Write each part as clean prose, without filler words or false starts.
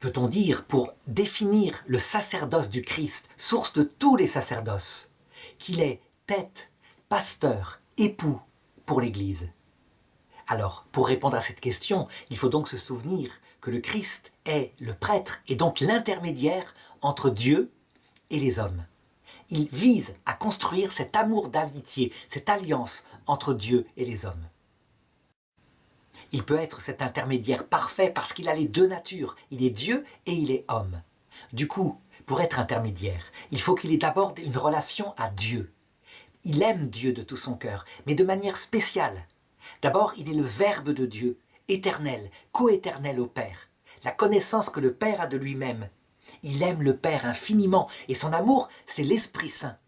peut-on dire, pour définir le sacerdoce du Christ, source de tous les sacerdoces, qu'il est tête, pasteur, époux pour l'Église. Alors, pour répondre à cette question, il faut donc se souvenir que le Christ est le prêtre et donc l'intermédiaire entre Dieu et les hommes. Il vise à construire cet amour d'amitié, cette alliance entre Dieu et les hommes. Il peut être cet intermédiaire parfait parce qu'il a les deux natures. Il est Dieu et il est homme. Du coup, pour être intermédiaire, il faut qu'il ait d'abord une relation à Dieu. Il aime Dieu de tout son cœur, mais de manière spéciale. D'abord, il est le Verbe de Dieu, éternel, coéternel au Père. La connaissance que le Père a de lui-même. Il aime le Père infiniment et son amour, c'est l'Esprit Saint.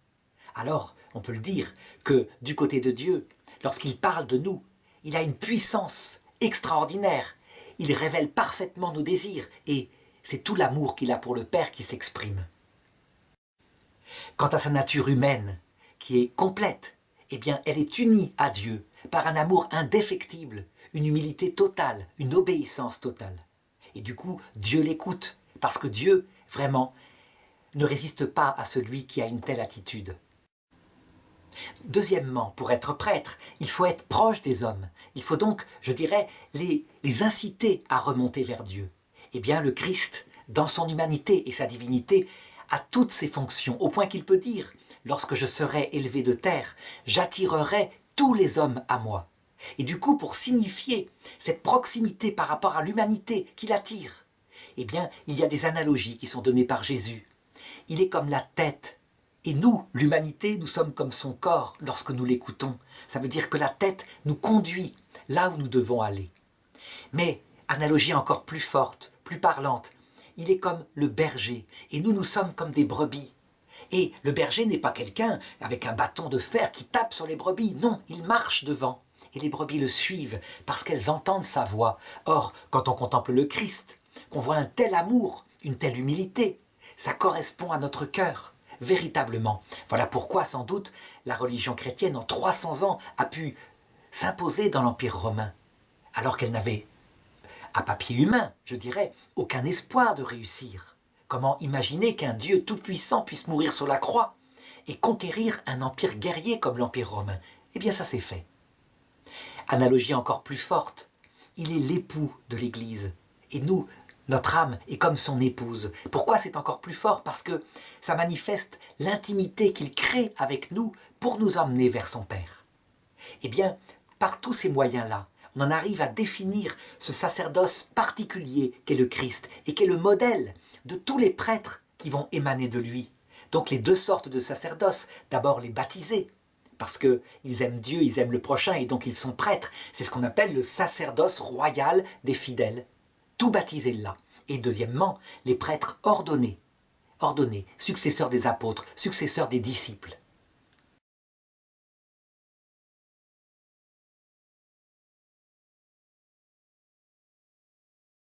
Alors, on peut le dire que du côté de Dieu, lorsqu'il parle de nous, il a une puissance extraordinaire. Il révèle parfaitement nos désirs et c'est tout l'amour qu'il a pour le Père qui s'exprime. Quant à sa nature humaine, qui est complète, eh bien, elle est unie à Dieu par un amour indéfectible, une humilité totale, une obéissance totale. Et du coup, Dieu l'écoute, parce que Dieu, vraiment, ne résiste pas à celui qui a une telle attitude. Deuxièmement, pour être prêtre, il faut être proche des hommes. Il faut donc, je dirais, les inciter à remonter vers Dieu. Eh bien, le Christ, dans son humanité et sa divinité, a toutes ces fonctions, au point qu'il peut dire « Lorsque je serai élevé de terre, j'attirerai tous les hommes à moi ». Et du coup, pour signifier cette proximité par rapport à l'humanité qu'il attire, eh bien, il y a des analogies qui sont données par Jésus. Il est comme la tête. Et nous, l'humanité, nous sommes comme son corps lorsque nous l'écoutons. Ça veut dire que la tête nous conduit là où nous devons aller. Mais, analogie encore plus forte, plus parlante, il est comme le berger. Et nous sommes comme des brebis. Et le berger n'est pas quelqu'un avec un bâton de fer qui tape sur les brebis. Non, il marche devant. Et les brebis le suivent parce qu'elles entendent sa voix. Or, quand on contemple le Christ, qu'on voit un tel amour, une telle humilité, ça correspond à notre cœur. Véritablement. Voilà pourquoi, sans doute, la religion chrétienne, en 300 ans, a pu s'imposer dans l'Empire romain, alors qu'elle n'avait, à papier humain, je dirais, aucun espoir de réussir. Comment imaginer qu'un Dieu tout-puissant puisse mourir sur la croix et conquérir un empire guerrier comme l'Empire romain? Eh bien, ça s'est fait. Analogie encore plus forte, il est l'époux de l'Église. Et nous, notre âme est comme son épouse. Pourquoi c'est encore plus fort? Parce que ça manifeste l'intimité qu'il crée avec nous pour nous emmener vers son Père. Eh bien, par tous ces moyens-là, on en arrive à définir ce sacerdoce particulier qu'est le Christ et qui est le modèle de tous les prêtres qui vont émaner de lui. Donc les deux sortes de sacerdoce, d'abord les baptisés, parce qu'ils aiment Dieu, ils aiment le prochain et donc ils sont prêtres. C'est ce qu'on appelle le sacerdoce royal des fidèles. Tout baptisé là. Et deuxièmement, les prêtres ordonnés, successeurs des apôtres, successeurs des disciples.